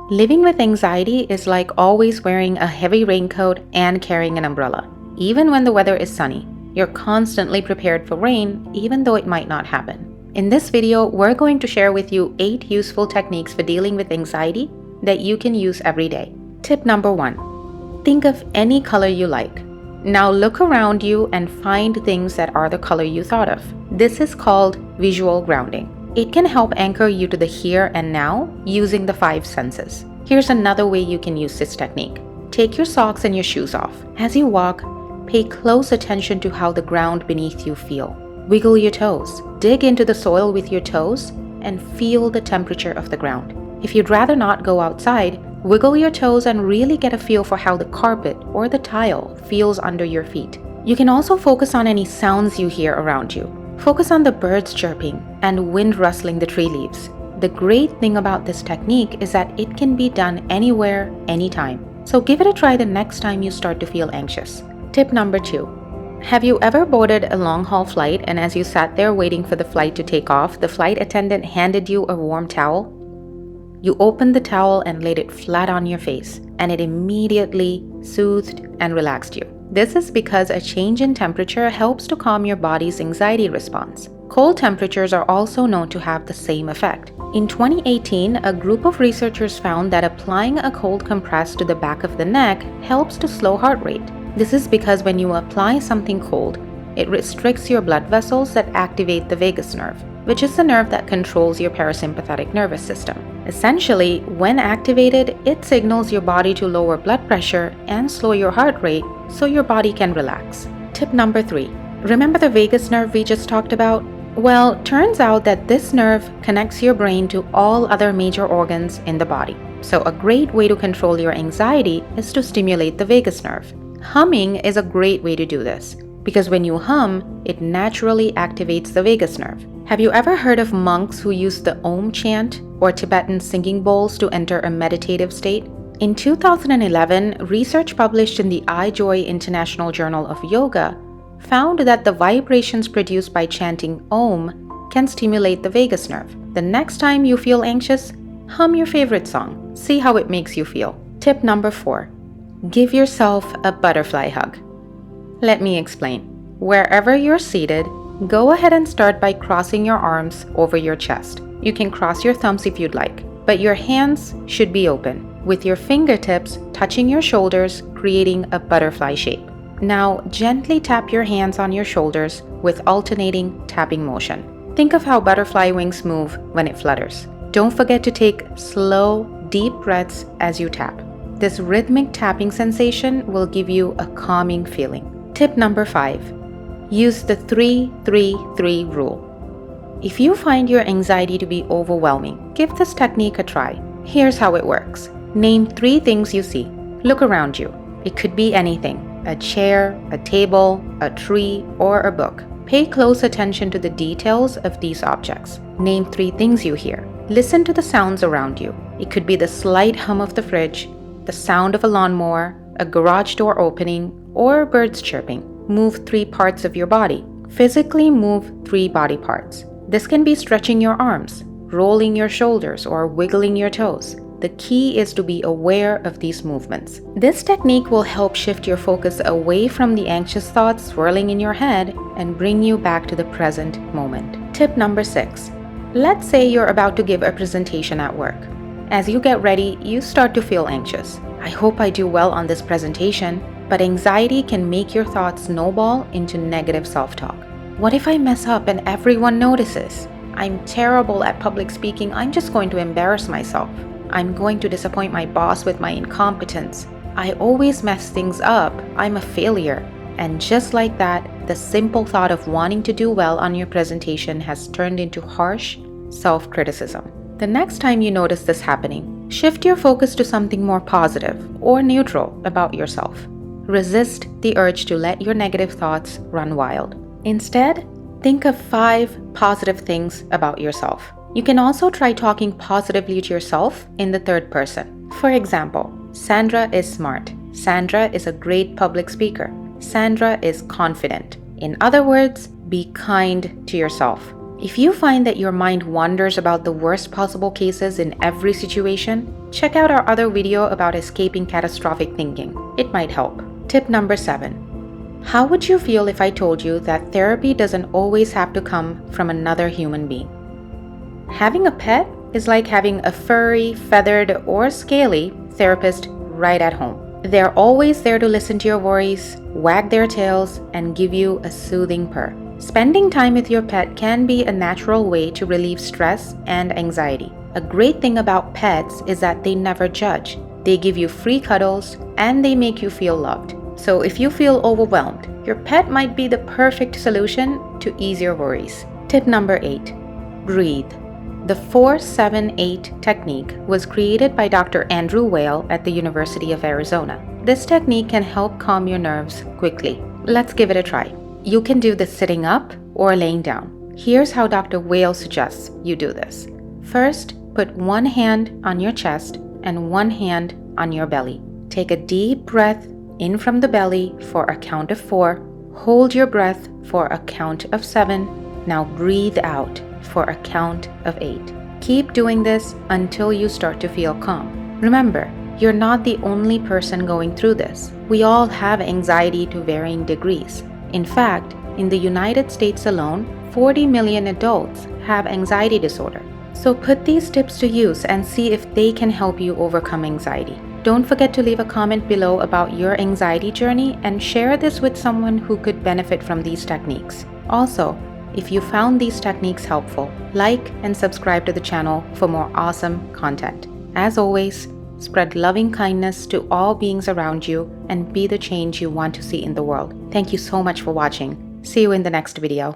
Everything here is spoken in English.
Living with anxiety is like always wearing a heavy raincoat and carrying an umbrella. Even when the weather is sunny, you're constantly prepared for rain, even though it might not happen. In this video, we're going to share with you 8 useful techniques for dealing with anxiety that you can use every day. Tip number 1. Think of any color you like. Now look around you and find things that are the color you thought of. This is called visual grounding. It can help anchor you to the here and now using the 5 senses. Here's another way you can use this technique. Take your socks and your shoes off. As you walk, pay close attention to how the ground beneath you feel. Wiggle your toes. Dig into the soil with your toes and feel the temperature of the ground. If you'd rather not go outside, wiggle your toes and really get a feel for how the carpet or the tile feels under your feet. You can also focus on any sounds you hear around you. Focus on the birds chirping and wind rustling the tree leaves. The great thing about this technique is that it can be done anywhere, anytime. So give it a try the next time you start to feel anxious. Tip number 2. Have you ever boarded a long-haul flight and as you sat there waiting for the flight to take off, the flight attendant handed you a warm towel? You opened the towel and laid it flat on your face, and it immediately soothed and relaxed you. This is because a change in temperature helps to calm your body's anxiety response. Cold temperatures are also known to have the same effect. In 2018, a group of researchers found that applying a cold compress to the back of the neck helps to slow heart rate. This is because when you apply something cold, it restricts your blood vessels that activate the vagus nerve, which is the nerve that controls your parasympathetic nervous system. Essentially, when activated, it signals your body to lower blood pressure and slow your heart rate so your body can relax. Tip number 3. Remember the vagus nerve we just talked about? Well, turns out that this nerve connects your brain to all other major organs in the body. So a great way to control your anxiety is to stimulate the vagus nerve. Humming is a great way to do this, because when you hum, it naturally activates the vagus nerve. Have you ever heard of monks who use the Om chant or Tibetan singing bowls to enter a meditative state? In 2011, research published in the iJoy International Journal of Yoga found that the vibrations produced by chanting Om can stimulate the vagus nerve. The next time you feel anxious, hum your favorite song. See how it makes you feel. Tip number 4. Give yourself a butterfly hug. Let me explain. Wherever you're seated, go ahead and start by crossing your arms over your chest. You can cross your thumbs if you'd like, but your hands should be open, with your fingertips touching your shoulders, creating a butterfly shape. Now, gently tap your hands on your shoulders with alternating tapping motion. Think of how butterfly wings move when it flutters. Don't forget to take slow, deep breaths as you tap. This rhythmic tapping sensation will give you a calming feeling. Tip number 5. Use the 3-3-3 rule. If you find your anxiety to be overwhelming, give this technique a try. Here's how it works. Name 3 things you see. Look around you. It could be anything: a chair, a table, a tree, or a book. Pay close attention to the details of these objects. Name 3 things you hear. Listen to the sounds around you. It could be the slight hum of the fridge, the sound of a lawnmower, a garage door opening, or birds chirping. Move 3 parts of your body. Physically move 3 body parts. This can be stretching your arms, rolling your shoulders, or wiggling your toes. The key is to be aware of these movements. This technique will help shift your focus away from the anxious thoughts swirling in your head and bring you back to the present moment. Tip number 6. Let's say you're about to give a presentation at work. As you get ready, you start to feel anxious. I hope I do well on this presentation, but anxiety can make your thoughts snowball into negative self-talk. What if I mess up and everyone notices? I'm terrible at public speaking. I'm just going to embarrass myself. I'm going to disappoint my boss with my incompetence. I always mess things up. I'm a failure. And just like that, the simple thought of wanting to do well on your presentation has turned into harsh self-criticism. The next time you notice this happening, shift your focus to something more positive or neutral about yourself. Resist the urge to let your negative thoughts run wild. Instead, think of 5 positive things about yourself. You can also try talking positively to yourself in the third person. For example, Sandra is smart. Sandra is a great public speaker. Sandra is confident. In other words, be kind to yourself. If you find that your mind wanders about the worst possible cases in every situation, check out our other video about escaping catastrophic thinking. It might help. Tip number 7. How would you feel if I told you that therapy doesn't always have to come from another human being? Having a pet is like having a furry, feathered, or scaly therapist right at home. They're always there to listen to your worries, wag their tails, and give you a soothing purr. Spending time with your pet can be a natural way to relieve stress and anxiety. A great thing about pets is that they never judge. They give you free cuddles and they make you feel loved. So if you feel overwhelmed, your pet might be the perfect solution to ease your worries. Tip number 8. Breathe. The 4-7-8 technique was created by Dr. Andrew Weil at the University of Arizona. This technique can help calm your nerves quickly. Let's give it a try. You can do this sitting up or laying down. Here's how Dr. Weil suggests you do this. First, put one hand on your chest and one hand on your belly. Take a deep breath in from the belly for a count of 4. Hold your breath for a count of 7. Now breathe out for a count of 8. Keep doing this until you start to feel calm. Remember, you're not the only person going through this. We all have anxiety to varying degrees. In fact, in the United States alone, 40 million adults have anxiety disorder. So put these tips to use and see if they can help you overcome anxiety. Don't forget to leave a comment below about your anxiety journey and share this with someone who could benefit from these techniques. Also, if you found these techniques helpful, like and subscribe to the channel for more awesome content. As always, spread loving kindness to all beings around you and be the change you want to see in the world. Thank you so much for watching. See you in the next video.